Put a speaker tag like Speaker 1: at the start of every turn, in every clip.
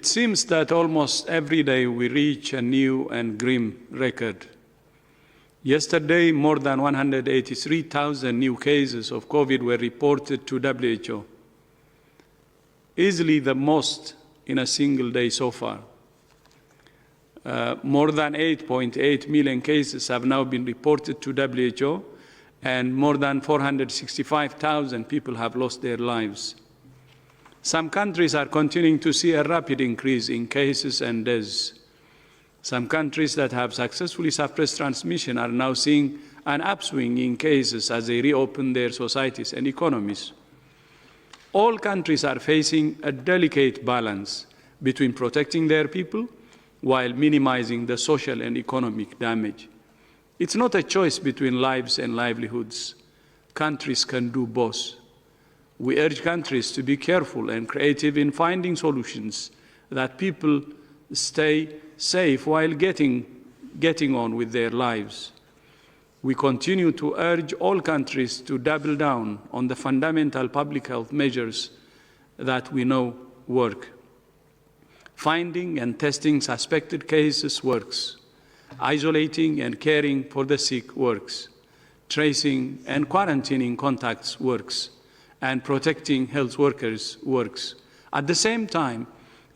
Speaker 1: It seems that almost every day we reach a new and grim record. Yesterday, more than 183,000 new cases of COVID were reported to WHO, easily the most in a single day so far. More than 8.8 million cases have now been reported to WHO, and more than 465,000 people have lost their lives. Some countries are continuing to see a rapid increase in cases and deaths. Some countries that have successfully suppressed transmission are now seeing an upswing in cases as they reopen their societies and economies. All countries are facing a delicate balance between protecting their people while minimizing the social and economic damage. It's not a choice between lives and livelihoods. Countries can do both. We urge countries to be careful and creative in finding solutions that people stay safe while getting on with their lives. We continue to urge all countries to double down on the fundamental public health measures that we know work. Finding and testing suspected cases works. Isolating and caring for the sick works. Tracing and quarantining contacts works. And protecting health workers works. At the same time,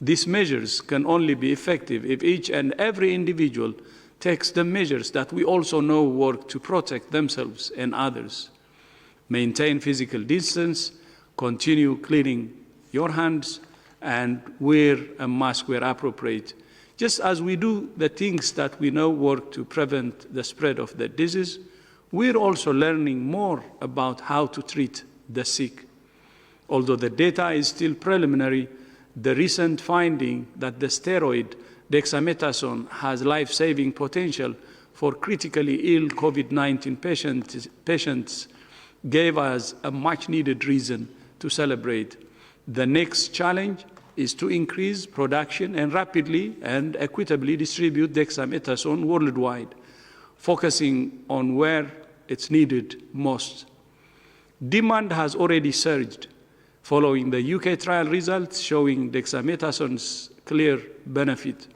Speaker 1: these measures can only be effective if each and every individual takes the measures that we also know work to protect themselves and others. Maintain physical distance, continue cleaning your hands, and wear a mask where appropriate. Just as we do the things that we know work to prevent the spread of the disease, we're also learning more about how to treat the sick. Although the data is still preliminary, the recent finding that the steroid dexamethasone has life-saving potential for critically ill COVID-19 patients gave us a much-needed reason to celebrate. The next challenge is to increase production and rapidly and equitably distribute dexamethasone worldwide, focusing on where it's needed most. Demand has already surged following the UK trial results showing dexamethasone's clear benefit.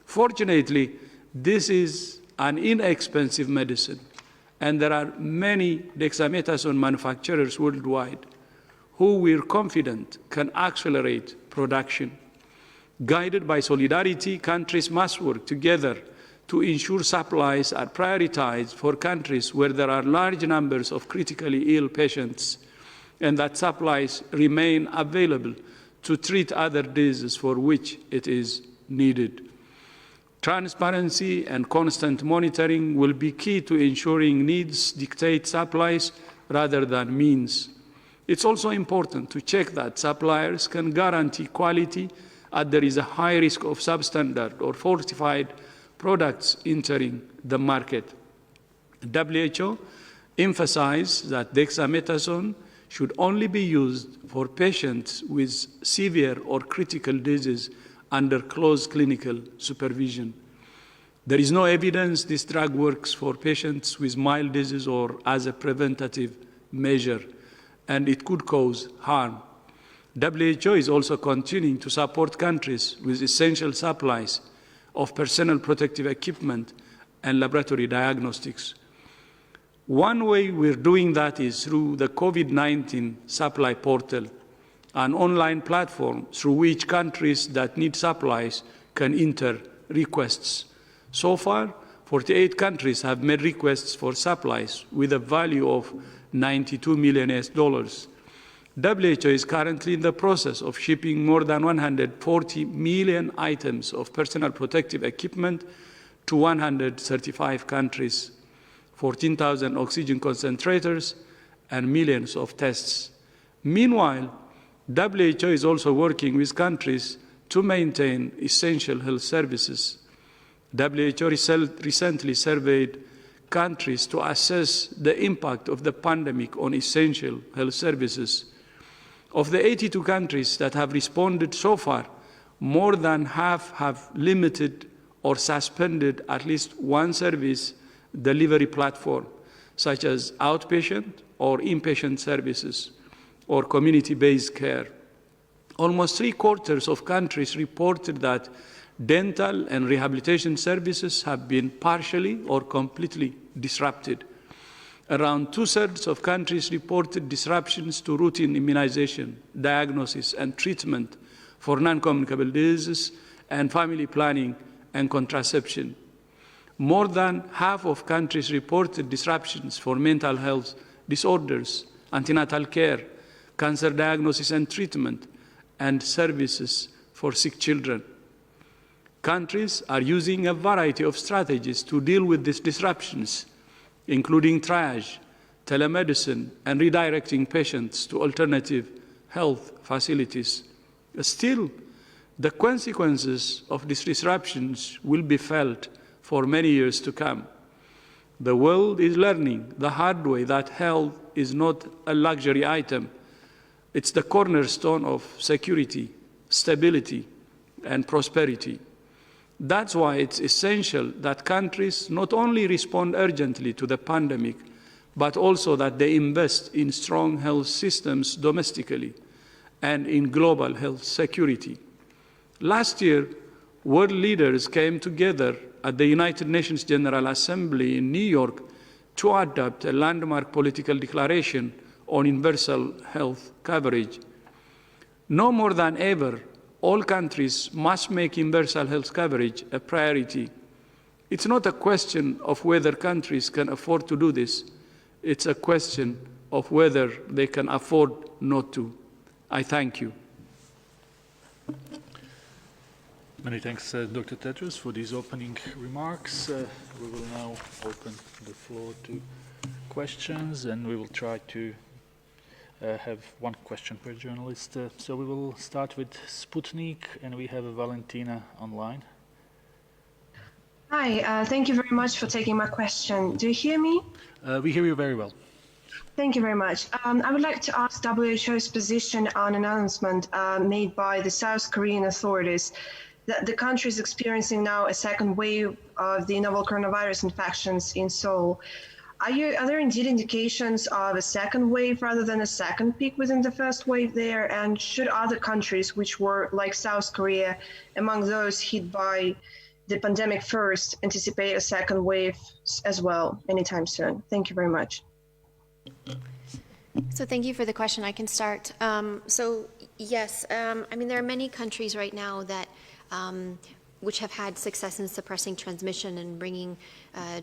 Speaker 1: Fortunately, this is an inexpensive medicine, and there are many dexamethasone manufacturers worldwide who we're confident can accelerate production. Guided by solidarity, countries must work together to ensure supplies are prioritized for countries where there are large numbers of critically ill patients, and that supplies remain available to treat other diseases for which it is needed. Transparency and constant monitoring will be key to ensuring needs dictate supplies rather than means. It's also important to check that suppliers can guarantee quality as there is a high risk of substandard or falsified products entering the market. WHO emphasized that dexamethasone should only be used for patients with severe or critical disease under close clinical supervision. There is no evidence this drug works for patients with mild disease or as a preventative measure, and it could cause harm. WHO is also continuing to support countries with essential supplies of personal protective equipment and laboratory diagnostics. One way we're doing that is through the COVID-19 Supply Portal, an online platform through which countries that need supplies can enter requests. So far, 48 countries have made requests for supplies with a value of $92 million. WHO is currently in the process of shipping more than 140 million items of personal protective equipment to 135 countries, 14,000 oxygen concentrators, and millions of tests. Meanwhile, WHO is also working with countries to maintain essential health services. WHO recently surveyed countries to assess the impact of the pandemic on essential health services. Of the 82 countries that have responded so far, more than half have limited or suspended at least one service delivery platform, such as outpatient or inpatient services or community-based care. Almost 3/4 of countries reported that dental and rehabilitation services have been partially or completely disrupted. Around 2/3 of countries reported disruptions to routine immunization, diagnosis, and treatment for non-communicable diseases and family planning and contraception. More than half of countries reported disruptions for mental health disorders, antenatal care, cancer diagnosis and treatment, and services for sick children. Countries are using a variety of strategies to deal with these disruptions, including triage, telemedicine, and redirecting patients to alternative health facilities. Still, the consequences of these disruptions will be felt for many years to come. The world is learning the hard way that health is not a luxury item. It's the cornerstone of security, stability, and prosperity. That's why it's essential that countries not only respond urgently to the pandemic, but also that they invest in strong health systems domestically and in global health security. Last year, world leaders came together at the United Nations General Assembly in New York to adopt a landmark political declaration on universal health coverage. No more than ever, all countries must make universal health coverage a priority. It's not a question of whether countries can afford to do this. It's a question of whether they can afford not to. I thank you.
Speaker 2: Many thanks, Dr. Tedros, for these opening remarks. We will now open the floor to questions, and we will try to have one question per journalist. So we will start with Sputnik, and we have Valentina online.
Speaker 3: Hi, thank you very much for taking my question. Do you hear me?
Speaker 2: We hear you very well.
Speaker 3: Thank you very much. I would like to ask WHO's position on an announcement made by the South Korean authorities that the country is experiencing now a second wave of the novel coronavirus infections in Seoul. Are there indeed indications of a second wave rather than a second peak within the first wave there? And should other countries, which were like South Korea, among those hit by the pandemic first, anticipate a second wave as well anytime soon? Thank you very much.
Speaker 4: So thank you for the question. I can start. So yes, I mean, there are many countries right now that which have had success in suppressing transmission and bringing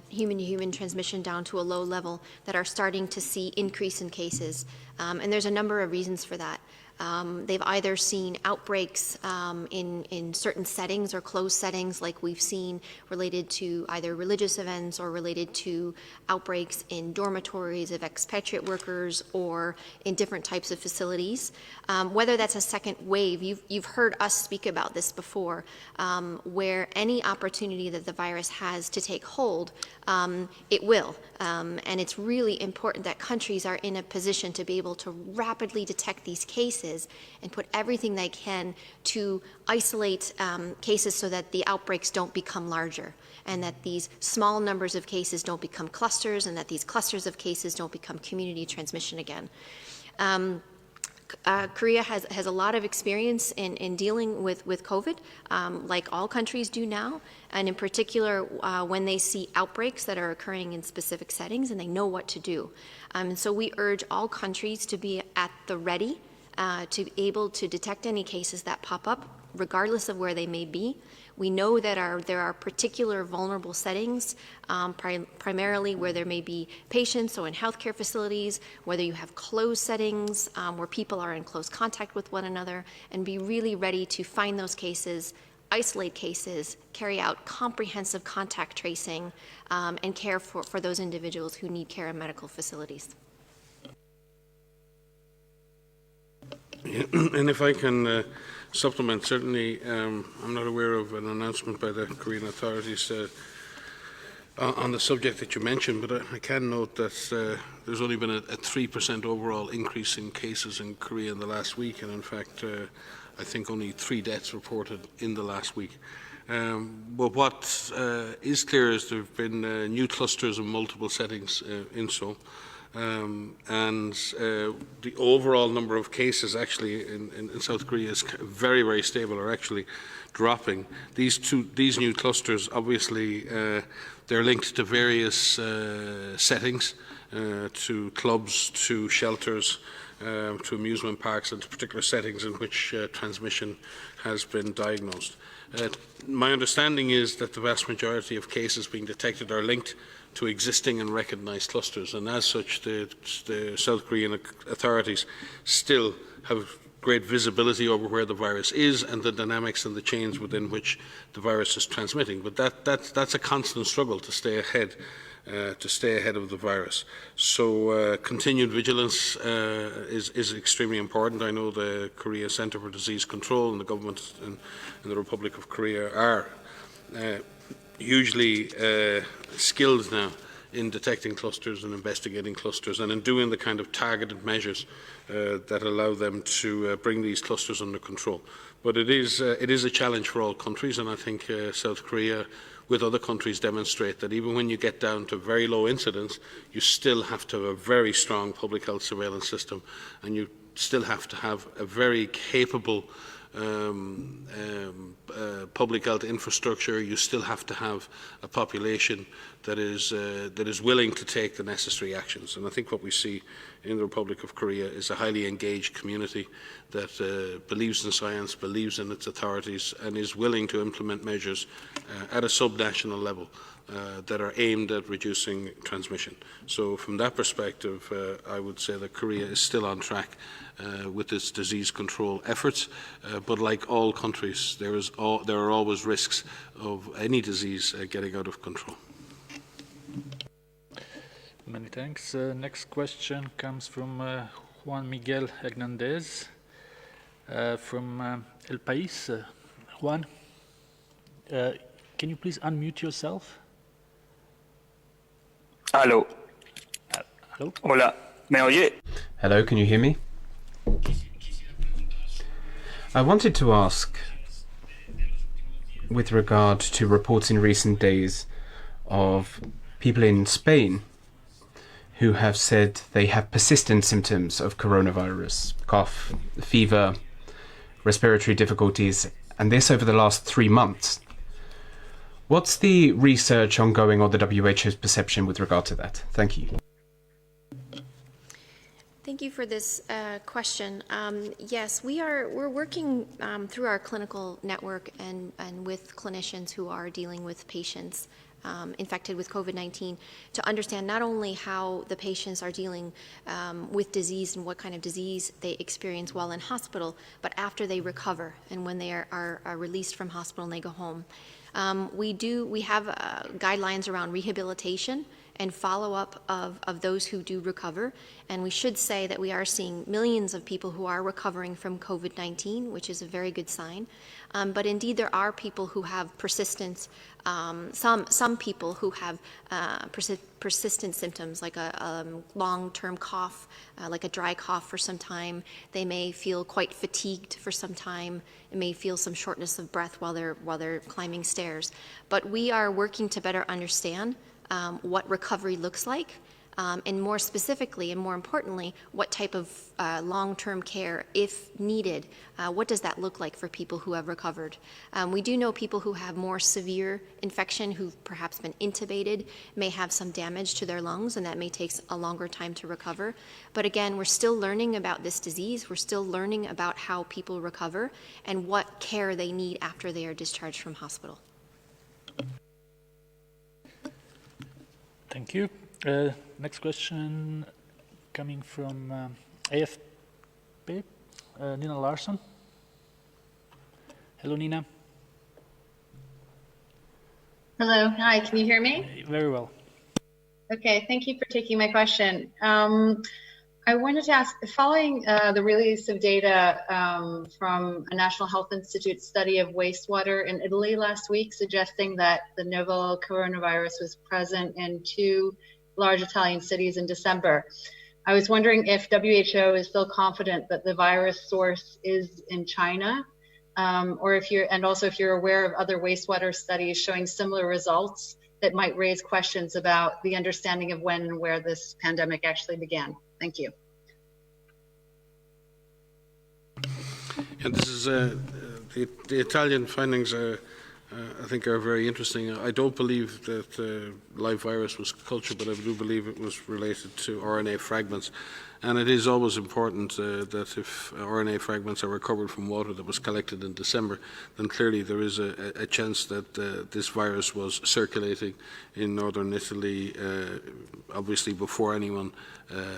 Speaker 4: human-to-human transmission down to a low level that are starting to see increase in cases. And there's a number of reasons for that. They've either seen outbreaks in certain settings or closed settings like we've seen related to either religious events or related to outbreaks in dormitories of expatriate workers or in different types of facilities. Whether that's a second wave, you've heard us speak about this before, where any opportunity that the virus has to take hold, it will. And it's really important that countries are in a position to be able to rapidly detect these cases and put everything they can to isolate cases so that the outbreaks don't become larger and that these small numbers of cases don't become clusters and that these clusters of cases don't become community transmission again. Korea has a lot of experience in dealing with COVID, like all countries do now, and in particular when they see outbreaks that are occurring in specific settings and they know what to do. So we urge all countries to be at the ready to be able to detect any cases that pop up, regardless of where they may be. We know that there are particular vulnerable settings, primarily where there may be patients, so in healthcare facilities, whether you have closed settings where people are in close contact with one another, and be really ready to find those cases, isolate cases, carry out comprehensive contact tracing, and care for those individuals who need care in medical facilities.
Speaker 5: Yeah, and if I can supplement, certainly I'm not aware of an announcement by the Korean authorities on the subject that you mentioned, but I can note that there's only been a 3% overall increase in cases in Korea in the last week, and in fact I think only 3 deaths reported in the last week. But what is clear is there have been new clusters in multiple settings in Seoul. The overall number of cases actually in South Korea is very, very stable, or actually dropping. These new clusters, obviously, they're linked to various settings, to clubs, to shelters, to amusement parks, and to particular settings in which transmission has been diagnosed. My understanding is that the vast majority of cases being detected are linked to existing and recognised clusters, and as such the South Korean authorities still have great visibility over where the virus is and the dynamics and the chains within which the virus is transmitting. But that's a constant struggle to stay ahead of the virus. So continued vigilance is extremely important. I know the Korea Centre for Disease Control and the government in the Republic of Korea are hugely skilled now in detecting clusters and investigating clusters, and in doing the kind of targeted measures that allow them to bring these clusters under control. But it is a challenge for all countries, and I think South Korea, with other countries, demonstrate that even when you get down to very low incidence, you still have to have a very strong public health surveillance system, and you still have to have a very capable public health infrastructure. You still have to have a population that is willing to take the necessary actions. And I think what we see in the Republic of Korea is a highly engaged community that believes in science, believes in its authorities, and is willing to implement measures at a subnational level that are aimed at reducing transmission. So from that perspective, I would say that Korea is still on track with its disease control efforts, but like all countries, there are always risks of any disease getting out of control.
Speaker 2: Many thanks. Next question comes from Juan Miguel Hernandez from El País. Juan, can you please unmute yourself?
Speaker 6: Aló.
Speaker 2: Hello?
Speaker 6: Hola. ¿Me oye?
Speaker 7: Hello, can you hear me? I wanted to ask, with regard to reports in recent days of people in Spain who have said they have persistent symptoms of coronavirus, cough, fever, respiratory difficulties, and this over the last 3 months. What's the research ongoing or the WHO's perception with regard to that? Thank you.
Speaker 4: Thank you for this question. Yes, we're working through our clinical network and with clinicians who are dealing with patients infected with COVID-19 to understand not only how the patients are dealing with disease and what kind of disease they experience while in hospital, but after they recover and when they are released from hospital and they go home. We have guidelines around rehabilitation and follow-up of those who do recover. And we should say that we are seeing millions of people who are recovering from COVID-19, which is a very good sign. But indeed, there are people who have persistence, some people who have persistent symptoms, like a long-term cough, like a dry cough for some time. They may feel quite fatigued for some time. It may feel some shortness of breath while they're climbing stairs. But we are working to better understand what recovery looks like, and more specifically and more importantly, what type of long-term care, if needed, what does that look like for people who have recovered? We do know people who have more severe infection, who've perhaps been intubated, may have some damage to their lungs, and that may take a longer time to recover. But again, we're still learning about this disease. We're still learning about how people recover and what care they need after they are discharged from hospital.
Speaker 2: Thank you. Next question coming from AFP, Nina Larsson. Hello, Nina.
Speaker 8: Hello, hi, can you hear me?
Speaker 2: Very well.
Speaker 8: Okay, thank you for taking my question. I wanted to ask, following the release of data from a National Health Institute study of wastewater in Italy last week, suggesting that the novel coronavirus was present in 2 large Italian cities in December. I was wondering if WHO is still confident that the virus source is in China, or if you're aware of other wastewater studies showing similar results that might raise questions about the understanding of when and where this pandemic actually began? Thank you.
Speaker 5: And this is the Italian findings. I think are very interesting. I don't believe that live virus was cultured, but I do believe it was related to RNA fragments. And it is always important that if RNA fragments are recovered from water that was collected in December, then clearly there is a chance that this virus was circulating in northern Italy, obviously before anyone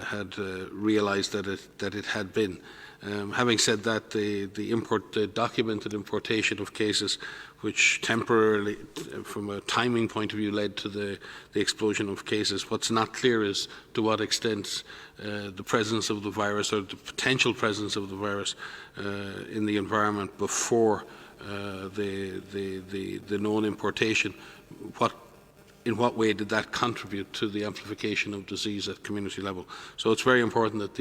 Speaker 5: had realized that it had been. Having said that, the documented importation of cases which temporarily, from a timing point of view, led to the explosion of cases. What's not clear is to what extent the presence of the virus or the potential presence of the virus in the environment before the known importation, in what way did that contribute to the amplification of disease at community level? So it's very important that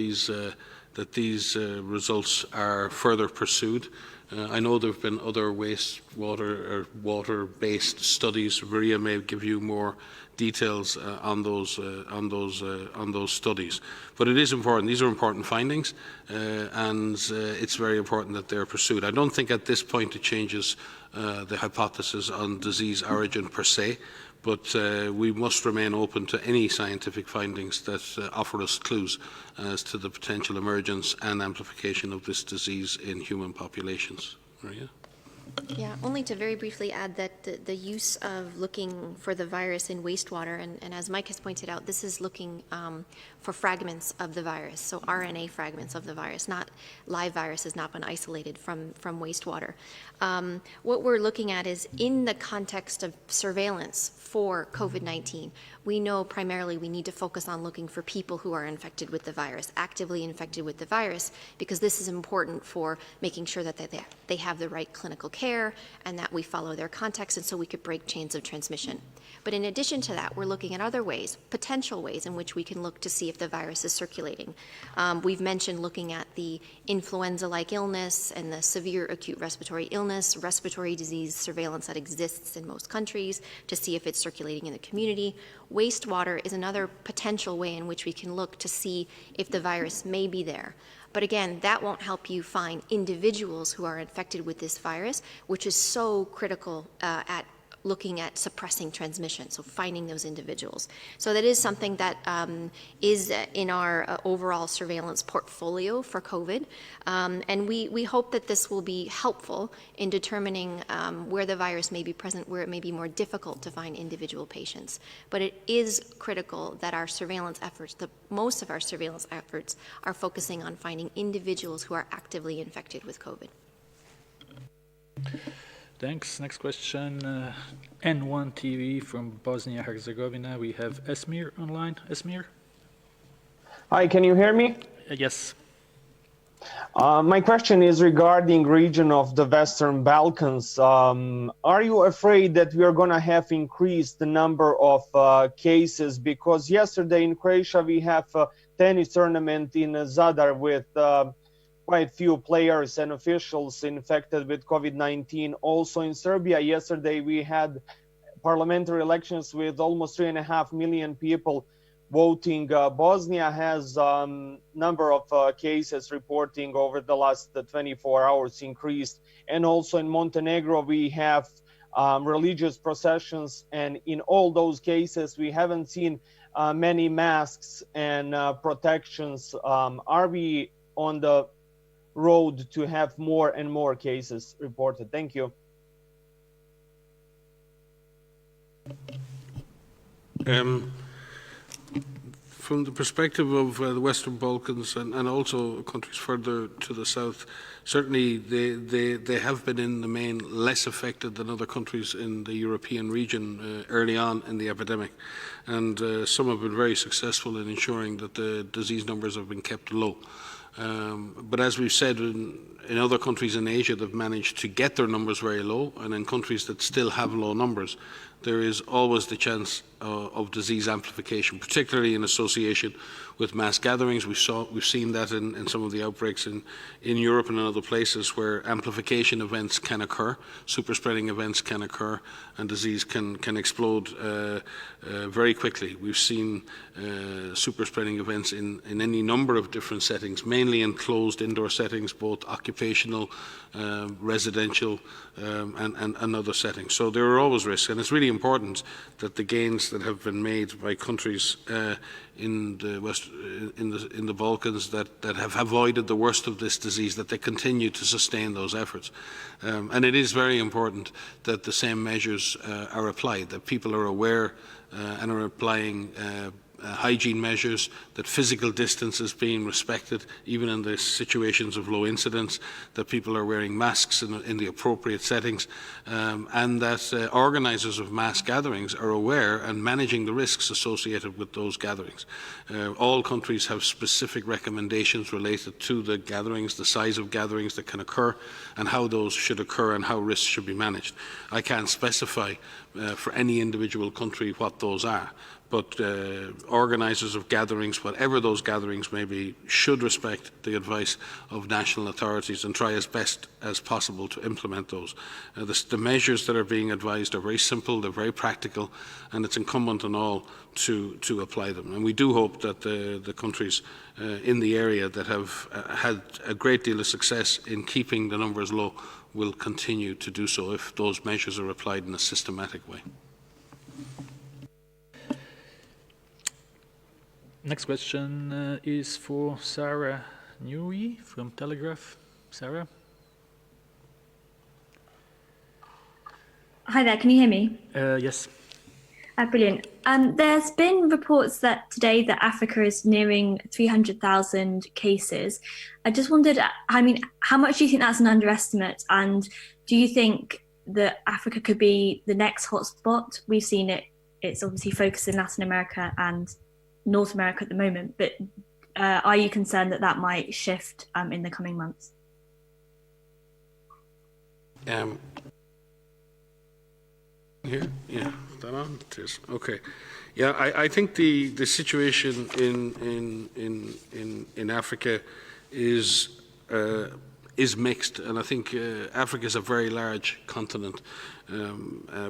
Speaker 5: these results are further pursued. I know there have been other wastewater or water-based studies. Maria may give you more details on those studies. But it is important. These are important findings, and it's very important that they're pursued. I don't think at this point it changes the hypothesis on disease origin per se, but we must remain open to any scientific findings that offer us clues as to the potential emergence and amplification of this disease in human populations. Maria?
Speaker 4: Yeah, only to very briefly add that the use of looking for the virus in wastewater, and as Mike has pointed out, this is looking for fragments of the virus, so RNA fragments of the virus, not live virus has not been isolated from wastewater. What we're looking at is in the context of surveillance for COVID-19, we know primarily we need to focus on looking for people who are infected with the virus, actively infected with the virus, because this is important for making sure that they have the right clinical care and that we follow their context, and so we could break chains of transmission. But in addition to that, we're looking at other ways, potential ways in which we can look to see if the virus is circulating. We've mentioned looking at the influenza-like illness and the severe acute respiratory illness, respiratory disease surveillance that exists in most countries to see if it's circulating in the community. Wastewater is another potential way in which we can look to see if the virus may be there. But again, that won't help you find individuals who are infected with this virus, which is so critical at looking at suppressing transmission, so finding those individuals. So that is something that is in our overall surveillance portfolio for COVID. And we hope that this will be helpful in determining where the virus may be present, where it may be more difficult to find individual patients. But it is critical that our surveillance efforts, most of our surveillance efforts, are focusing on finding individuals who are actively infected with COVID.
Speaker 2: Thanks. Next question, N1 TV from Bosnia-Herzegovina. We have Esmir online. Esmir?
Speaker 6: Hi, can you hear me?
Speaker 2: Yes.
Speaker 6: My question is regarding region of the Western Balkans. Are you afraid that we are going to have increased the number of cases? Because yesterday in Croatia we have a tennis tournament in Zadar with quite few players and officials infected with COVID-19. Also in Serbia, yesterday we had parliamentary elections with almost 3.5 million people voting. Bosnia has number of cases reporting over the last 24 hours increased. And also in Montenegro, we have religious processions. And in all those cases, we haven't seen many masks and protections. Are we on the road to have more and more cases reported? Thank you.
Speaker 5: From the perspective of the Western Balkans and also countries further to the south, certainly they have been in the main less affected than other countries in the European region early on in the epidemic. And some have been very successful in ensuring that the disease numbers have been kept low. But as we've said, in other countries in Asia, they've managed to get their numbers very low, and in countries that still have low numbers, there is always the chance of disease amplification, particularly in association with mass gatherings. We've seen that in some of the outbreaks in Europe and in other places where amplification events can occur, super spreading events can occur, and disease can explode very quickly. We've seen super spreading events in any number of different settings, mainly in closed indoor settings, both occupational, residential, and other settings. So there are always risks, and it's really important that the gains that have been made by countries in the Balkans that have avoided the worst of this disease, that they continue to sustain those efforts. And it is very important that the same measures are applied, that people are aware and are applying hygiene measures, that physical distance is being respected, even in the situations of low incidence, that people are wearing masks in the appropriate settings, and that organisers of mass gatherings are aware and managing the risks associated with those gatherings. All countries have specific recommendations related to the gatherings, the size of gatherings that can occur, and how those should occur and how risks should be managed. I can't specify for any individual country what those are, but organisers of gatherings, whatever those gatherings may be, should respect the advice of national authorities and try as best as possible to implement those. The measures that are being advised are very simple, they're very practical, and it's incumbent on all to apply them. And we do hope that the countries in the area that have had a great deal of success in keeping the numbers low will continue to do so if those measures are applied in a systematic way.
Speaker 2: Next question is for Sarah Newey from Telegraph. Sarah?
Speaker 9: Hi there, can you hear me?
Speaker 2: Yes.
Speaker 9: Brilliant. There's been reports that today that Africa is nearing 300,000 cases. I just wondered, I mean, how much do you think that's an underestimate? And do you think that Africa could be the next hotspot? We've seen it's obviously focused in Latin America and North America at the moment, but are you concerned that might shift in the coming months?
Speaker 5: Here, yeah, that on? It is. Okay. Yeah, I think the situation in Africa is mixed, and I think Africa is a very large continent,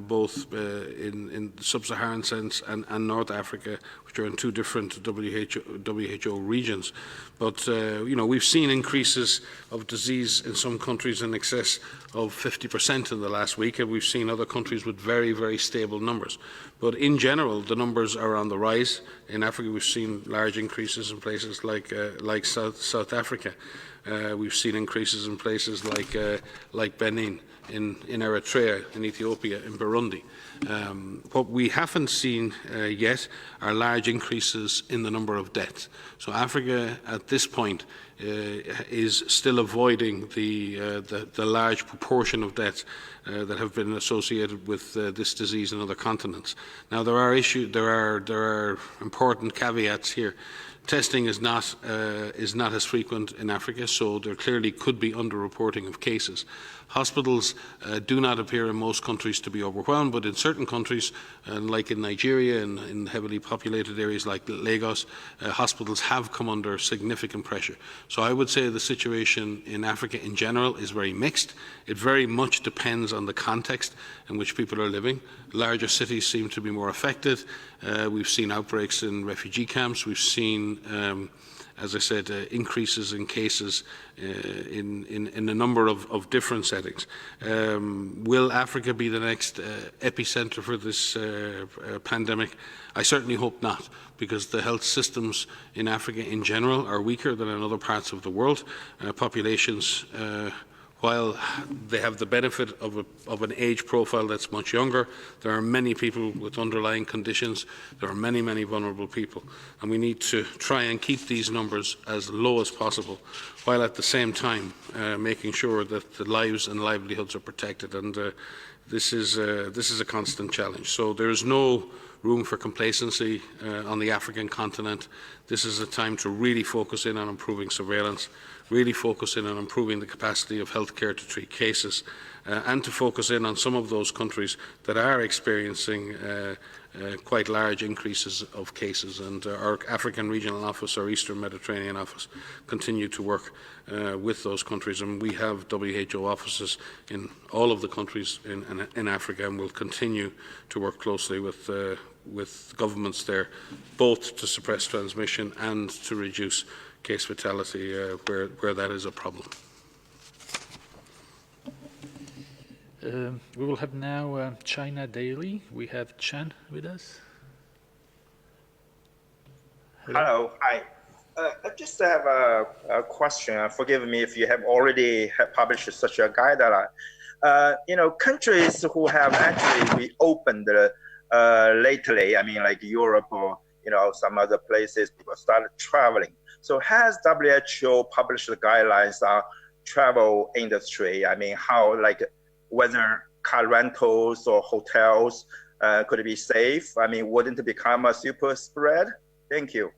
Speaker 5: both in the sub-Saharan sense and North Africa, which are in two different WHO regions. But you know, we've seen increases of disease in some countries in excess of 50% in the last week, and we've seen other countries with very, very stable numbers. But in general, the numbers are on the rise. In Africa, we've seen large increases in places like South Africa. We've seen increases in places like Benin, in Eritrea, in Ethiopia, in Burundi. What we haven't seen yet are large increases in the number of deaths. So Africa, at this point, is still avoiding the large proportion of deaths that have been associated with this disease in other continents. Now, there are important caveats here. Testing is not as frequent in Africa, so there clearly could be underreporting of cases. Hospitals do not appear in most countries to be overwhelmed, but in certain countries, like in Nigeria and in heavily populated areas like Lagos, hospitals have come under significant pressure. So I would say the situation in Africa in general is very mixed. It very much depends on the context in which people are living. Larger cities seem to be more affected. We've seen outbreaks in refugee camps. We've seen as I said, increases in cases in a number of different settings. Will Africa be the next epicenter for this pandemic? I certainly hope not, because the health systems in Africa in general are weaker than in other parts of the world. Populations, while they have the benefit of an age profile that's much younger, there are many people with underlying conditions. There are many, many vulnerable people. And we need to try and keep these numbers as low as possible, while at the same time making sure that the lives and livelihoods are protected. And this is a constant challenge. So there is no room for complacency on the African continent. This is a time to really focus in on improving surveillance, really focus in on improving the capacity of healthcare to treat cases, and to focus in on some of those countries that are experiencing quite large increases of cases. And our African Regional Office, our Eastern Mediterranean Office, continue to work with those countries. And we have WHO offices in all of the countries in Africa, and will continue to work closely with governments there, both to suppress transmission and to reduce case fatality where that is a problem.
Speaker 2: We will have now China Daily. We have Chen with us.
Speaker 10: Hello. Hi. I just have a question. Forgive me if you have already published such a guideline. Countries who have actually reopened lately, I mean, like Europe or some other places, people started traveling. So has WHO published guidelines on travel industry? I mean, how, like, whether car rentals or hotels could be safe? I mean, wouldn't it become a super spread? Thank you.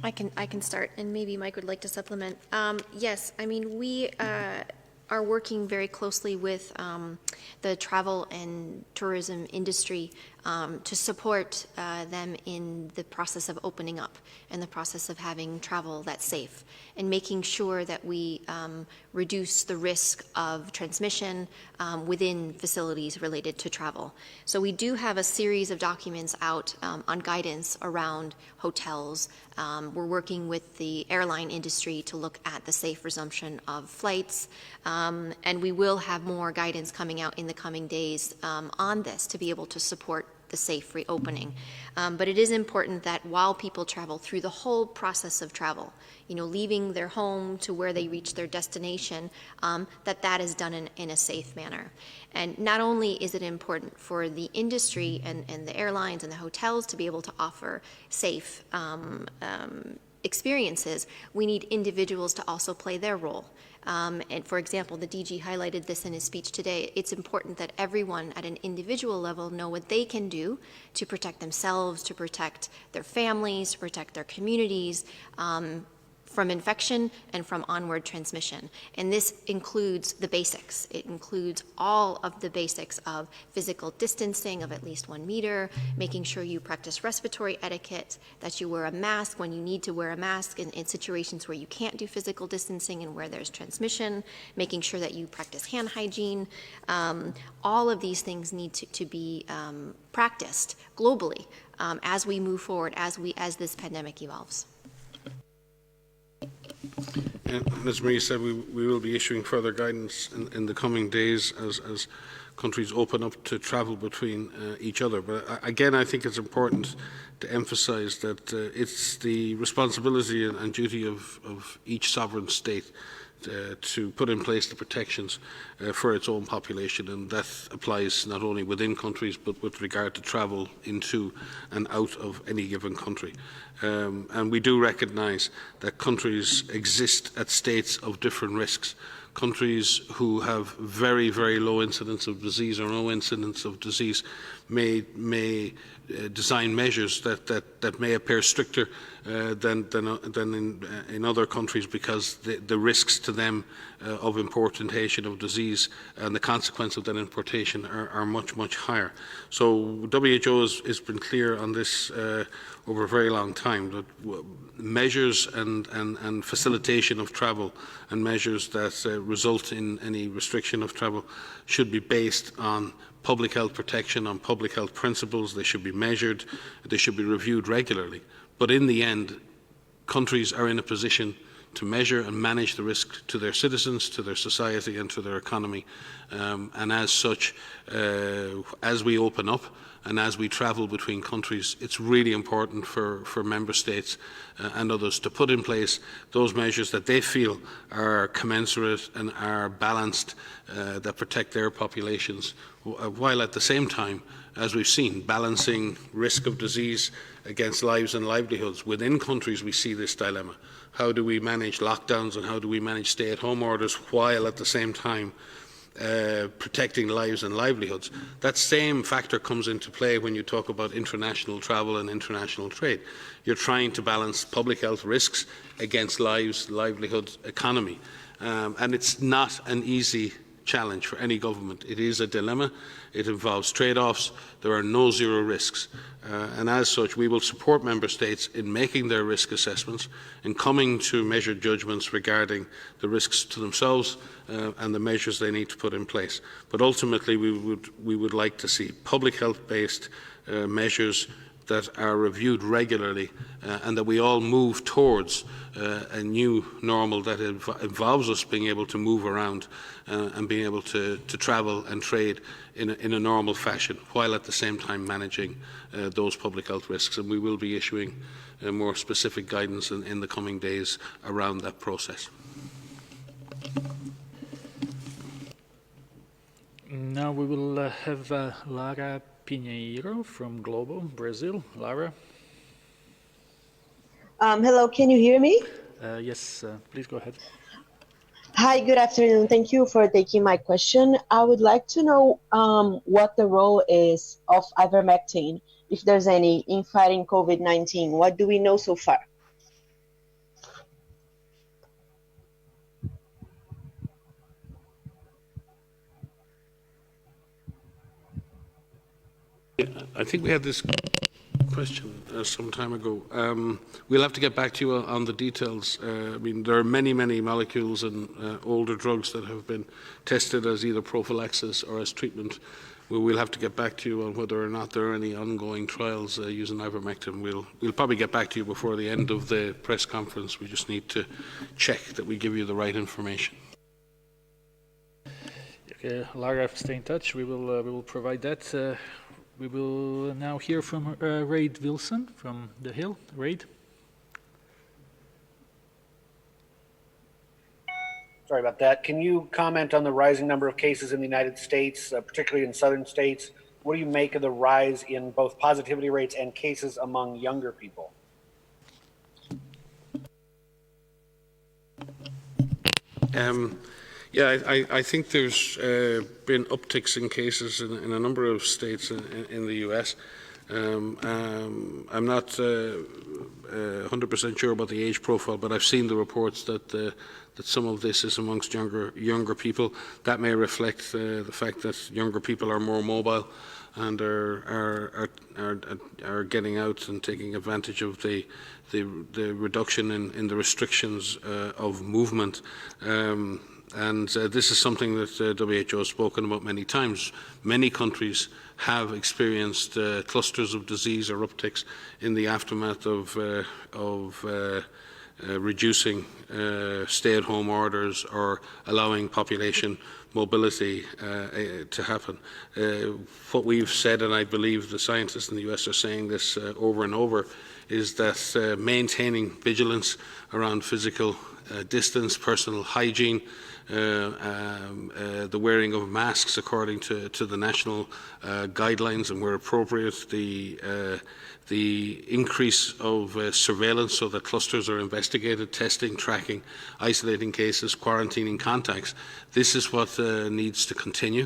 Speaker 4: I can start, and maybe Mike would like to supplement. Yes, I mean, we are working very closely with the travel and tourism industry to support them in the process of opening up and the process of having travel that's safe, and making sure that we reduce the risk of transmission within facilities related to travel. So we do have a series of documents out on guidance around hotels. We're working with the airline industry to look at the safe resumption of flights, and we will have more guidance coming out in the coming days on this to be able to support the safe reopening. But it is important that while people travel through the whole process of travel, leaving their home to where they reach their destination, that is done in a safe manner. And not only is it important for the industry and the airlines and the hotels to be able to offer safe experiences, we need individuals to also play their role. And for example, the DG highlighted this in his speech today. It's important that everyone at an individual level know what they can do to protect themselves, to protect their families, to protect their communities from infection and from onward transmission. And this includes the basics. It includes all of the basics of physical distancing of at least 1 meter, making sure you practice respiratory etiquette, that you wear a mask when you need to wear a mask in situations where you can't do physical distancing and where there's transmission, making sure that you practice hand hygiene. All of these things need to be practiced globally as we move forward, as this pandemic evolves.
Speaker 5: And as Marie said, we will be issuing further guidance in the coming days as countries open up to travel between each other. But again, I think it's important to emphasise that it's the responsibility and duty of each sovereign state to put in place the protections for its own population, and that applies not only within countries but with regard to travel into and out of any given country. And we do recognise that countries exist at states of different risks. Countries who have very, very low incidence of disease or no incidence of disease may design measures that may appear stricter than in other countries, because the risks to them of importation of disease and the consequence of that importation are much, much higher. So WHO has been clear on this over a very long time, that measures and facilitation of travel and measures that result in any restriction of travel should be based on public health protection, on public health principles. They should be measured, they should be reviewed regularly. But in the end, countries are in a position to measure and manage the risk to their citizens, to their society and to their economy. And as such, as we open up and as we travel between countries, it's really important for member states and others to put in place those measures that they feel are commensurate and are balanced, that protect their populations, while at the same time, as we've seen, balancing risk of disease against lives and livelihoods. Within countries, we see this dilemma. How do we manage lockdowns and how do we manage stay-at-home orders while at the same time protecting lives and livelihoods. That same factor comes into play when you talk about international travel and international trade. You're trying to balance public health risks against lives, livelihoods, economy. And it's not an easy challenge for any government. It is a dilemma. It involves trade-offs. There are no zero risks. And as such, we will support Member States in making their risk assessments, in coming to measured judgments regarding the risks to themselves and the measures they need to put in place. But ultimately, we would like to see public health-based measures that are reviewed regularly and that we all move towards a new normal that involves us being able to move around and being able to travel and trade in a normal fashion, while at the same time managing those public health risks. And we will be issuing more specific guidance in the coming days around that process.
Speaker 2: Now we will have Lara Pinheiro from Globo, Brazil. Lara?
Speaker 11: Hello, can you hear me?
Speaker 2: Yes, please go ahead.
Speaker 11: Hi, good afternoon. Thank you for taking my question. I would like to know what the role is of ivermectin, if there's any, in fighting COVID-19. What do we know so far?
Speaker 5: I think we had this question some time ago. We'll have to get back to you on the details. I mean, there are many, many molecules and older drugs that have been tested as either prophylaxis or as treatment. We'll have to get back to you on whether or not there are any ongoing trials using ivermectin. We'll probably get back to you before the end of the press conference. We just need to check that we give you the right information.
Speaker 2: Okay, Lara, stay in touch. We will provide that. We will now hear from Reid Wilson from The Hill. Reid?
Speaker 12: Sorry about that. Can you comment on the rising number of cases in the United States, particularly in southern states? What do you make of the rise in both positivity rates and cases among younger people?
Speaker 5: Yeah, I think there's been upticks in cases in a number of states in the US. I'm not 100% sure about the age profile, but I've seen the reports that some of this is amongst younger people. That may reflect the fact that younger people are more mobile and are getting out and taking advantage of the reduction in the restrictions of movement. And this is something that WHO has spoken about many times. Many countries have experienced clusters of disease or upticks in the aftermath of reducing stay-at-home orders or allowing population mobility to happen. What we've said, and I believe the scientists in the US are saying this over and over, is that maintaining vigilance around physical distance, personal hygiene, the wearing of masks according to the national guidelines, and where appropriate, the increase of surveillance so that clusters are investigated, testing, tracking, isolating cases, quarantining contacts. This is what needs to continue.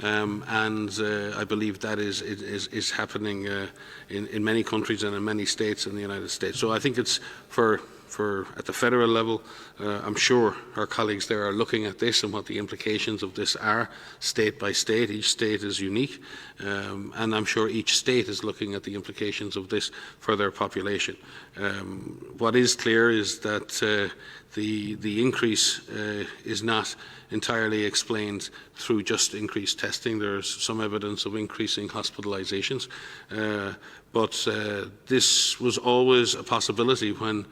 Speaker 5: And I believe that is happening in many countries and in many states in the United States. So I think it's for at the federal level, I'm sure our colleagues there are looking at this and what the implications of this are, state by state. Each state is unique, and I'm sure each state is looking at the implications of this for their population. What is clear is that the increase is not entirely explained through just increased testing. There's some evidence of increasing hospitalizations, but this was always a possibility when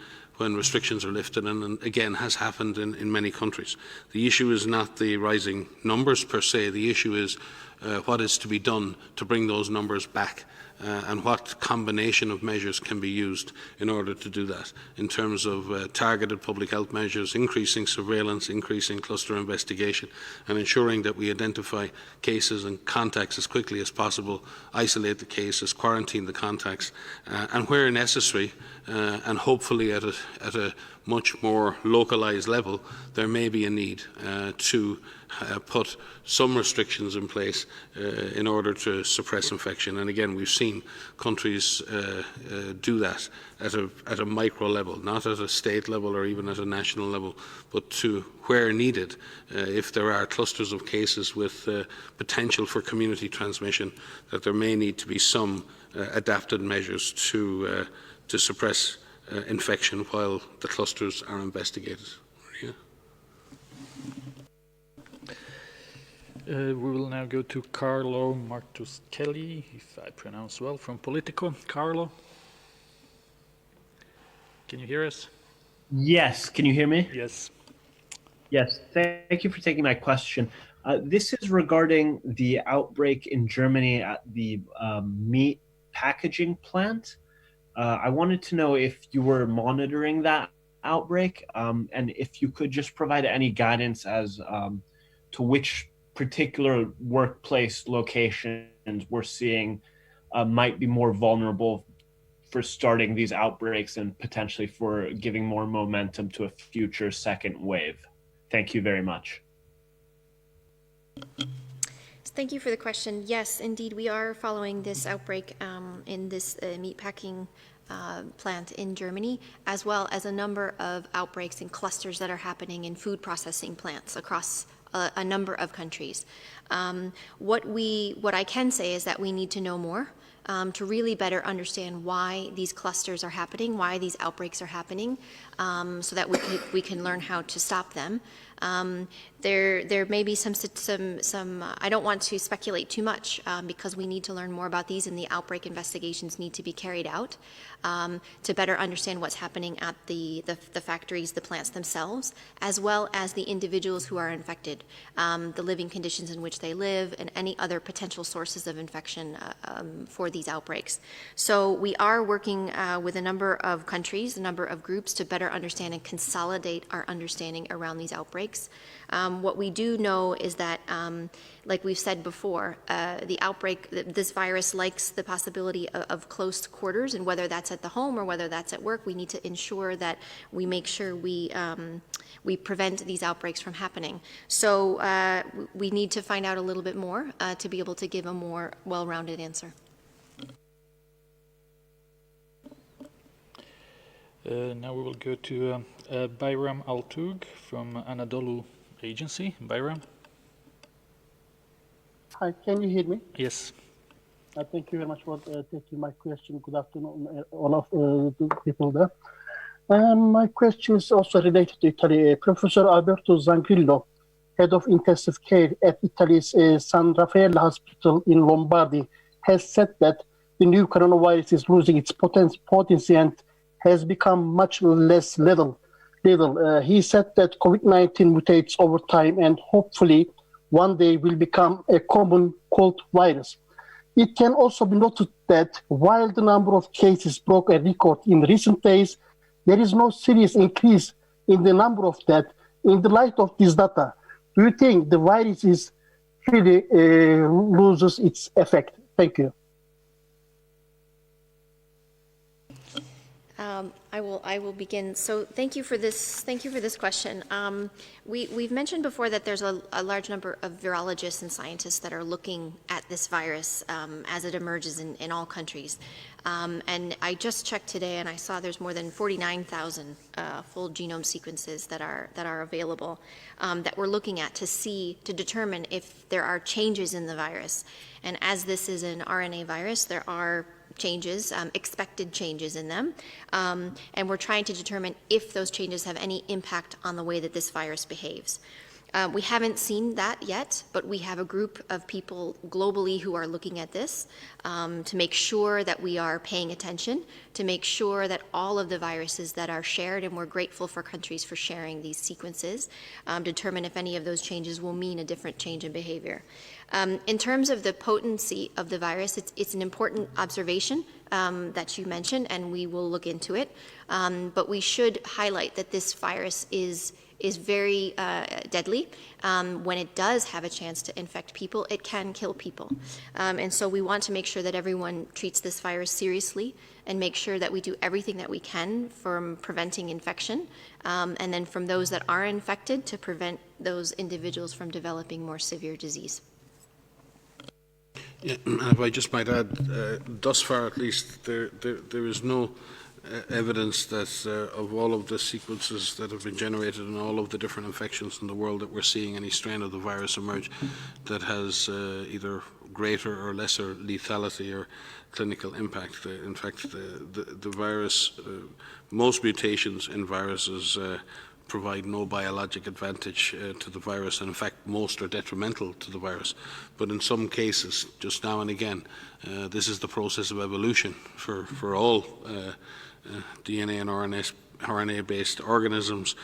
Speaker 5: restrictions are lifted, and again has happened in many countries. The issue is not the rising numbers per se. The issue is what is to be done to bring those numbers back. And what combination of measures can be used in order to do that, in terms of targeted public health measures, increasing surveillance, increasing cluster investigation, and ensuring that we identify cases and contacts as quickly as possible, isolate the cases, quarantine the contacts, and where necessary, and hopefully at a much more localised level, there may be a need to put some restrictions in place in order to suppress infection. And again, we've seen countries do that at a micro level, not at a state level or even at a national level, but to where needed, if there are clusters of cases with potential for community transmission, that there may need to be some adapted measures to suppress infection while the clusters are investigated. Yeah.
Speaker 2: We will now go to Carlo Martuscelli, if I pronounce well, from Politico. Carlo, can you hear us?
Speaker 13: Yes, can you hear me?
Speaker 2: Yes.
Speaker 13: Yes, thank you for taking my question. This is regarding the outbreak in Germany at the meat packaging plant. I wanted to know if you were monitoring that outbreak, and if you could just provide any guidance as to which particular workplace locations we're seeing might be more vulnerable for starting these outbreaks and potentially for giving more momentum to a future second wave. Thank you very much.
Speaker 4: Thank you for the question. Yes, indeed, we are following this outbreak in this meatpacking plant in Germany, as well as a number of outbreaks and clusters that are happening in food processing plants across a number of countries. What I can say is that we need to know more to really better understand why these clusters are happening, why these outbreaks are happening, so that we can learn how to stop them. There may be some I don't want to speculate too much because we need to learn more about these, and the outbreak investigations need to be carried out to better understand what's happening at the factories, the plants themselves, as well as the individuals who are infected, the living conditions in which they live, and any other potential sources of infection for these outbreaks. So we are working with a number of countries, a number of groups to better understand and consolidate our understanding around these outbreaks. What we do know is that, like we've said before, the outbreak, this virus likes the possibility of close quarters, and whether that's at the home or whether that's at work, we need to ensure that we make sure we prevent these outbreaks from happening. So we need to find out a little bit more to be able to give a more well-rounded answer.
Speaker 2: Now we will go to Bayram Altug from Anadolu Agency. Bayram.
Speaker 14: Hi, can you hear me?
Speaker 2: Yes.
Speaker 14: Thank you very much for taking my question. Good afternoon, all of the people there. My question is also related to Italy. Professor Alberto Zangrillo, head of intensive care at Italy's San Raffaele Hospital in Lombardy, has said that the new coronavirus is losing its potency and has become much less lethal. He said that COVID-19 mutates over time and hopefully one day will become a common cold virus. It can also be noted that while the number of cases broke a record in recent days, there is no serious increase in the number of deaths. In the light of this data, do you think the virus is really loses its effect? Thank you.
Speaker 4: I will begin. So thank you for this question. We've mentioned before that there's a large number of virologists and scientists that are looking at this virus as it emerges in all countries. And I just checked today, and I saw there's more than 49,000 full genome sequences that are available that we're looking at to determine if there are changes in the virus. And as this is an RNA virus, there are changes, expected changes in them, and we're trying to determine if those changes have any impact on the way that this virus behaves. We haven't seen that yet, but we have a group of people globally who are looking at this to make sure that we are paying attention, to make sure that all of the viruses that are shared, and we're grateful for countries for sharing these sequences, determine if any of those changes will mean a different change in behavior. In terms of the potency of the virus, it's an important observation that you mentioned, and we will look into it. But we should highlight that this virus is very deadly. When it does have a chance to infect people, it can kill people. And so we want to make sure that everyone treats this virus seriously and make sure that we do everything that we can from preventing infection, and then from those that are infected to prevent those individuals from developing more severe disease.
Speaker 5: Yeah, if I just might add, thus far at least, there is no evidence that of all of the sequences that have been generated in all of the different infections in the world that we're seeing any strain of the virus emerge that has either greater or lesser lethality or clinical impact. In fact, the virus, most mutations in viruses provide no biologic advantage to the virus, and in fact most are detrimental to the virus. But in some cases, just now and again, this is the process of evolution for all DNA and RNA-based organisms.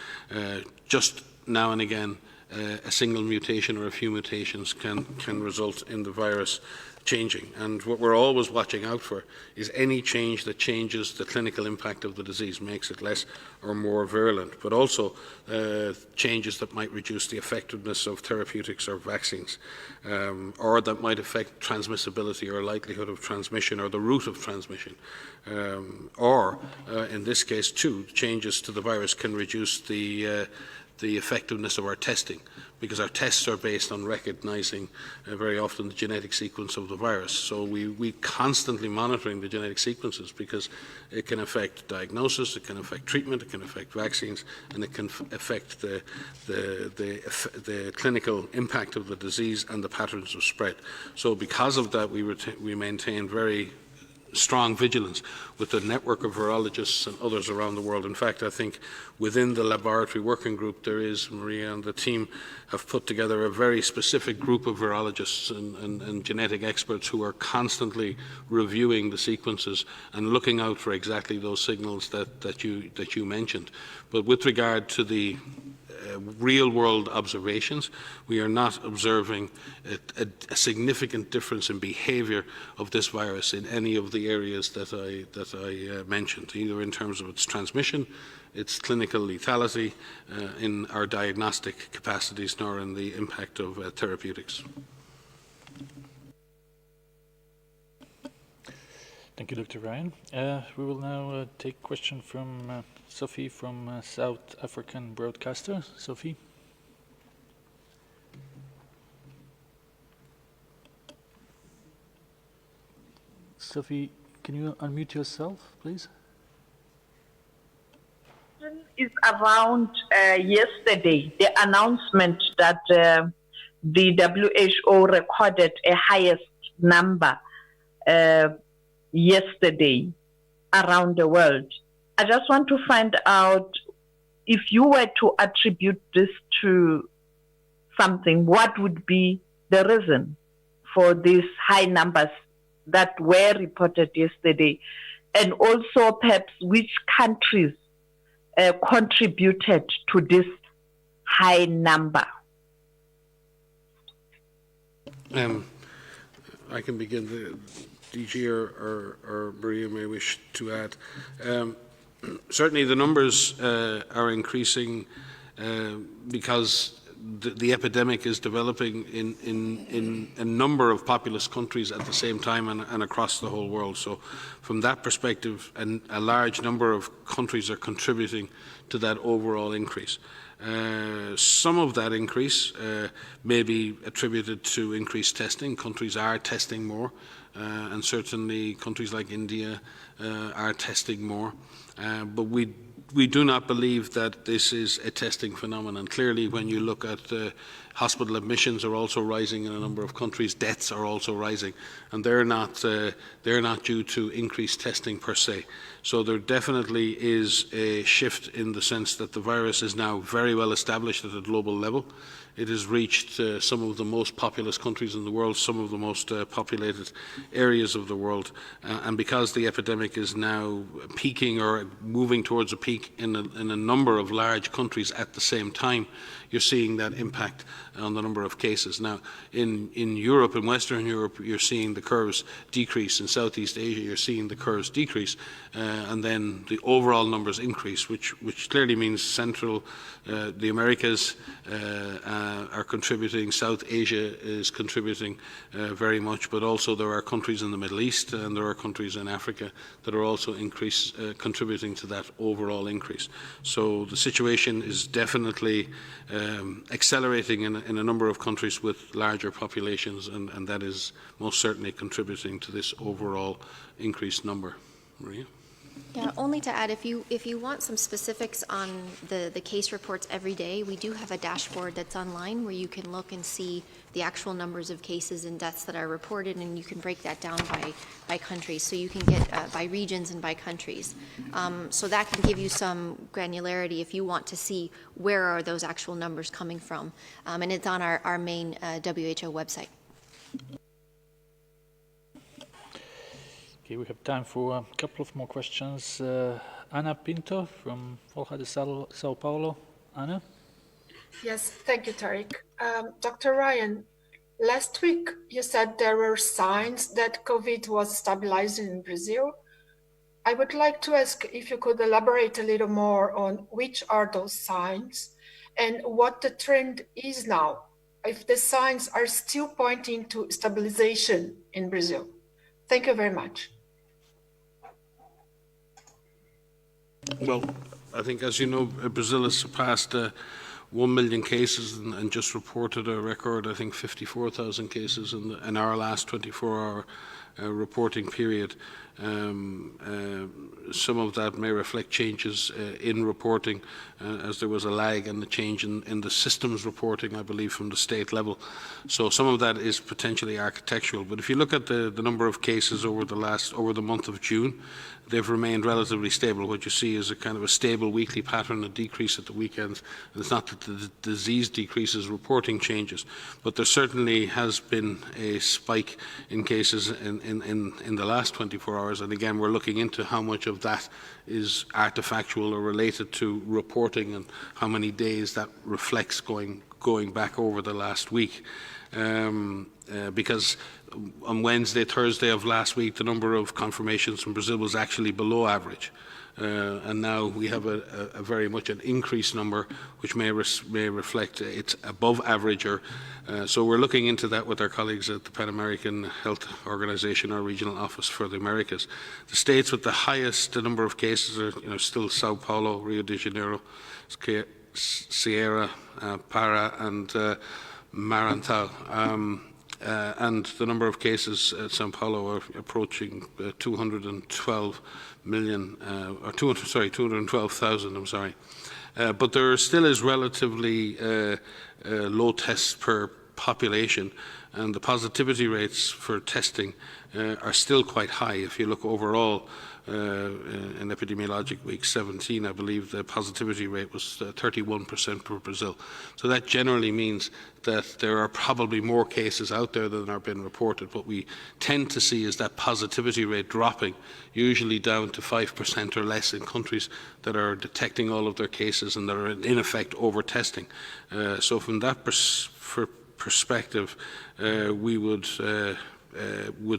Speaker 5: Just now and again, a single mutation or a few mutations can result in the virus changing. And what we're always watching out for is any change that changes the clinical impact of the disease, makes it less or more virulent, but also changes that might reduce the effectiveness of therapeutics or vaccines, or that might affect transmissibility or likelihood of transmission or the route of transmission. Or, in this case too, changes to the virus can reduce the effectiveness of our testing, because our tests are based on recognizing very often the genetic sequence of the virus. So we constantly monitoring the genetic sequences, because it can affect diagnosis, it can affect treatment, it can affect vaccines, and it can affect the clinical impact of the disease and the patterns of spread. So because of that, we maintain very strong vigilance with the network of virologists and others around the world. In fact, I think within the laboratory working group there is, Maria and the team have put together a very specific group of virologists and genetic experts who are constantly reviewing the sequences and looking out for exactly those signals that you mentioned. But with regard to the real-world observations, we are not observing a significant difference in behaviour of this virus in any of the areas that I mentioned, either in terms of its transmission, its clinical lethality, in our diagnostic capacities, nor in the impact of therapeutics.
Speaker 2: Thank you, Dr. Ryan. We will now take a question from Sophie from South African broadcaster. Sophie. Sophie, can you unmute yourself, please?
Speaker 15: Is around yesterday, the announcement that the WHO recorded a highest number yesterday around the world. I just want to find out, if you were to attribute this to something, what would be the reason for these high numbers that were reported yesterday? And also perhaps which countries contributed to this high number?
Speaker 5: I can begin. The DG or Maria may wish to add. Certainly the numbers are increasing because the epidemic is developing in a number of populous countries at the same time and across the whole world. So from that perspective, a large number of countries are contributing to that overall increase. Some of that increase may be attributed to increased testing. Countries are testing more, and certainly countries like India are testing more. But we do not believe that this is a testing phenomenon. Clearly, when you look at hospital admissions are also rising in a number of countries, deaths are also rising, and they're not due to increased testing per se. So there definitely is a shift in the sense that the virus is now very well established at a global level. it has reached some of the most populous countries in the world, some of the most populated areas of the world. And because the epidemic is now peaking or moving towards a peak in a number of large countries at the same time, you're seeing that impact on the number of cases. Now, in Europe, in Western Europe, you're seeing the curves decrease. In Southeast Asia, you're seeing the curves decrease, and then the overall numbers increase, which clearly means the Americas are contributing, South Asia is contributing very much, but also there are countries in the Middle East and there are countries in Africa that are also contributing to that overall increase. So the situation is definitely accelerating in a number of countries with larger populations, and that is most certainly contributing to this overall increased number. Maria?
Speaker 4: Yeah, only to add, if you want some specifics on the case reports every day, we do have a dashboard that's online where you can look and see the actual numbers of cases and deaths that are reported, and you can break that down by countries. So you can get by regions and by countries. So that can give you some granularity if you want to see where are those actual numbers coming from. And it's on our main WHO website.
Speaker 2: Okay, we have time for a couple of more questions. Ana Pinto from Folha de Sao Paulo. Ana?
Speaker 16: Yes, thank you, Tariq. Dr. Ryan, last week you said there were signs that COVID was stabilizing in Brazil. I would like to ask if you could elaborate a little more on which are those signs and what the trend is now, if the signs are still pointing to stabilization in Brazil. Thank you very much.
Speaker 5: Well, I think, as you know, Brazil has surpassed 1 million cases and just reported a record, I think, 54,000 cases in our last 24-hour reporting period. Some of that may reflect changes in reporting, as there was a lag in the change in the systems reporting, I believe, from the state level. So some of that is potentially architectural. But if you look at the number of cases over the month of June, they've remained relatively stable. What you see is a kind of a stable weekly pattern, a decrease at the weekends. And it's not that the disease decreases, reporting changes, but there certainly has been a spike in cases in the last 24 hours. And again, we're looking into how much of that is artifactual or related to reporting and how many days that reflects going back over the last week. Because on Wednesday, Thursday of last week, the number of confirmations from Brazil was actually below average. And now we have a very much an increased number, which may reflect it's above average. So we're looking into that with our colleagues at the Pan American Health Organization, our regional office for the Americas. The states with the highest number of cases are still Sao Paulo, Rio de Janeiro, Ceará, Para, and Maranhão. And the number of cases at Sao Paulo are approaching 212 million, or 212,000, I'm sorry. But there still is relatively low tests per population, and the positivity rates for testing are still quite high. If you look overall, in epidemiologic week 17, I believe the positivity rate was 31% for Brazil. So that generally means that there are probably more cases out there than are being reported. What we tend to see is that positivity rate dropping, usually down to 5% or less in countries that are detecting all of their cases and that are in effect over-testing. So from that perspective, we would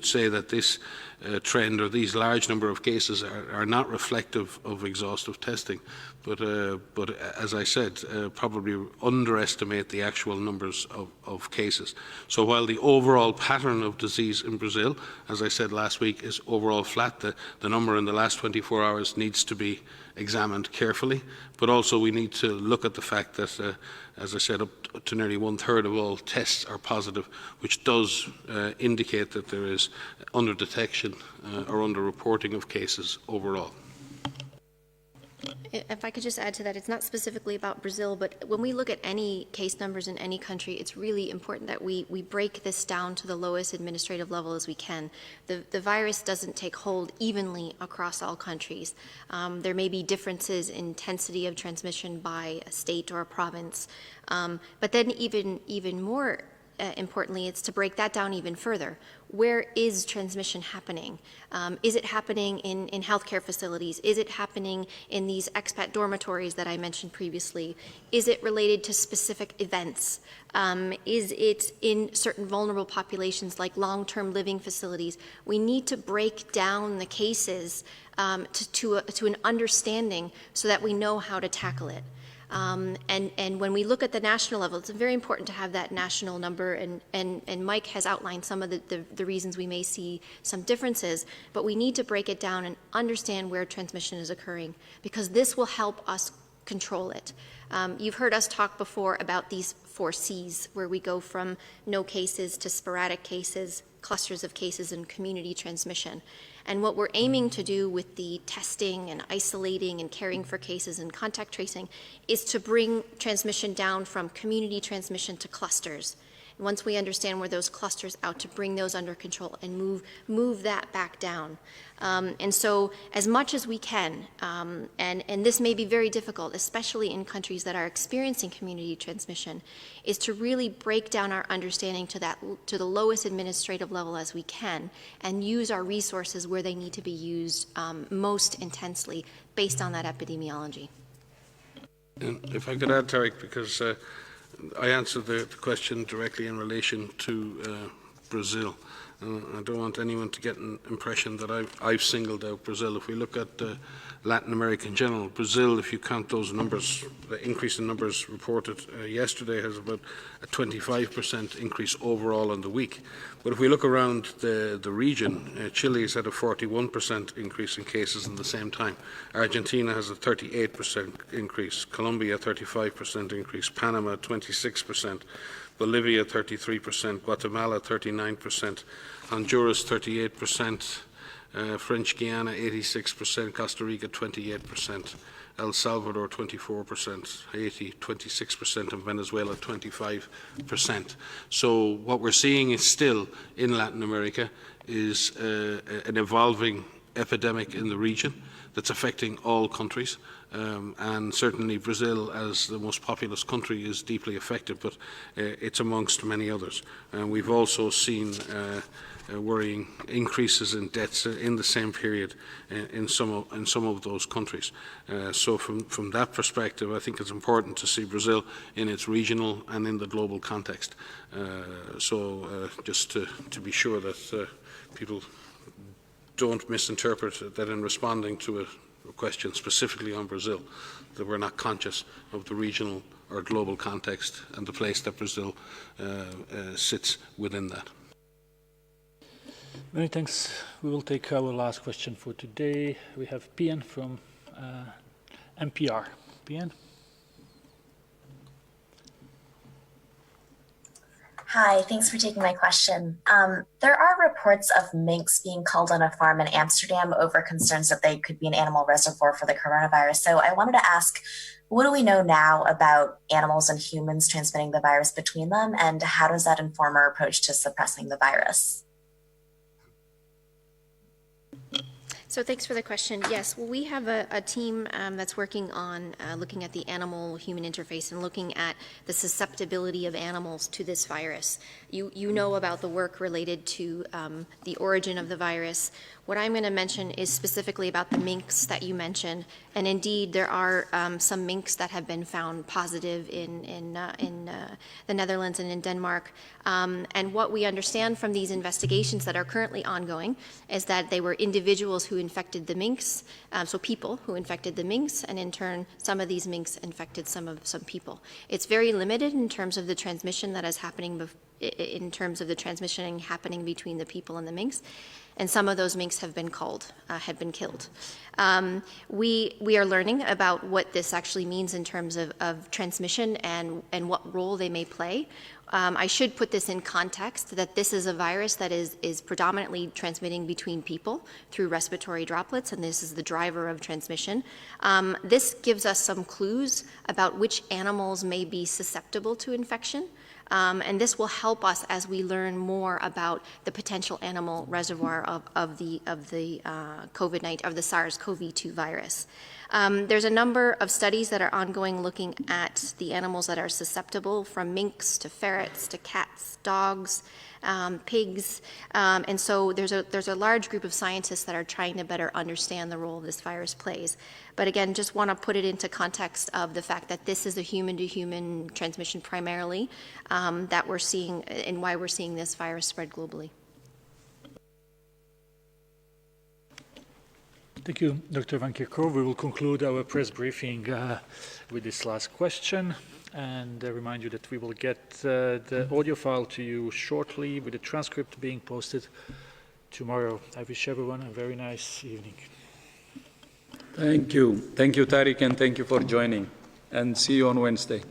Speaker 5: say that this trend or these large number of cases are not reflective of exhaustive testing, but as I said, probably underestimate the actual numbers of cases. So while the overall pattern of disease in Brazil, as I said last week, is overall flat, the number in the last 24 hours needs to be examined carefully, but also we need to look at the fact that, as I said, up to nearly 1/3 of all tests are positive, which does indicate that there is under-detection or under-reporting of cases overall.
Speaker 4: If I could just add to that, it's not specifically about Brazil, but when we look at any case numbers in any country, it's really important that we break this down to the lowest administrative level as we can. The virus doesn't take hold evenly across all countries. There may be differences in intensity of transmission by a state or a province, but then even more importantly, it's to break that down even further. Where is transmission happening? Is it happening in healthcare facilities? Is it happening in these expat dormitories that I mentioned previously? Is it related to specific events? Is it in certain vulnerable populations like long-term living facilities? We need to break down the cases to an understanding so that we know how to tackle it. And when we look at the national level, it's very important to have that national number, and Mike has outlined some of the reasons we may see some differences, but we need to break it down and understand where transmission is occurring, because this will help us control it. You've heard us talk before about these 4 C's, where we go from no cases to sporadic cases, clusters of cases, and community transmission. And what we're aiming to do with the testing and isolating and caring for cases and contact tracing is to bring transmission down from community transmission to clusters. And once we understand where those clusters out, to bring those under control and move that back down. And so as much as we can, and this may be very difficult, especially in countries that are experiencing community transmission, is to really break down our understanding to the lowest administrative level as we can, and use our resources where they need to be used most intensely based on that epidemiology.
Speaker 5: And if I could add, Tariq, because I answered the question directly in relation to Brazil. I don't want anyone to get an impression that I've singled out Brazil. If we look at Latin America in general, Brazil, if you count those numbers, the increase in numbers reported yesterday has about a 25% increase overall on the week. But if we look around the region, Chile has had a 41% increase in cases in the same time. Argentina has a 38% increase, Colombia a 35% increase, Panama 26%. Bolivia 33%, Guatemala 39%, Honduras 38%, French Guiana 86%, Costa Rica 28%, El Salvador 24%, Haiti 26%, and Venezuela 25%. So what we're seeing is still in Latin America is an evolving epidemic in the region that's affecting all countries. And certainly Brazil, as the most populous country, is deeply affected, but it's amongst many others. And we've also seen worrying increases in deaths in the same period in some of those countries. So from that perspective, I think it's important to see Brazil in its regional and in the global context. Just to be sure that people don't misinterpret that in responding to a question specifically on Brazil, that we're not conscious of the regional or global context and the place that Brazil sits within that.
Speaker 2: Many thanks. We will take our last question for today. We have Pian from NPR. Pian?
Speaker 17: Hi, thanks for taking my question. There are reports of minks being culled on a farm in Amsterdam over concerns that they could be an animal reservoir for the coronavirus. So I wanted to ask, what do we know now about animals and humans transmitting the virus between them, and how does that inform our approach to suppressing the virus?
Speaker 4: So thanks for the question. Yes, well, we have a team that's working on looking at the animal-human interface and looking at the susceptibility of animals to this virus. You know about the work related to the origin of the virus. What I'm going to mention is specifically about the minks that you mentioned, and indeed there are some minks that have been found positive in the Netherlands and in Denmark. And what we understand from these investigations that are currently ongoing is that they were individuals who infected the minks, so people who infected the minks, and in turn some of these minks infected some people. It's very limited in terms of the transmission that is happening, in terms of the transmission happening between the people and the minks. and some of those minks have been killed. We are learning about what this actually means in terms of transmission and what role they may play. I should put this in context that this is a virus that is predominantly transmitting between people through respiratory droplets, and this is the driver of transmission. This gives us some clues about which animals may be susceptible to infection. And this will help us as we learn more about the potential animal reservoir of the COVID-19, of the SARS-CoV-2 virus. There's a number of studies that are ongoing looking at the animals that are susceptible, from minks to ferrets to cats, dogs, pigs, and so there's a large group of scientists that are trying to better understand the role this virus plays. But again, just want to put it into context of the fact that this is a human-to-human transmission primarily that we're seeing, and why we're seeing this virus spread globally.
Speaker 2: Thank you, Dr. Van Kerkhove. We will conclude our press briefing with this last question, and remind you that we will get the audio file to you shortly, with the transcript being posted tomorrow. I wish everyone a very nice evening.
Speaker 1: Thank you. Thank you, Tariq, and thank you for joining. And see you on Wednesday.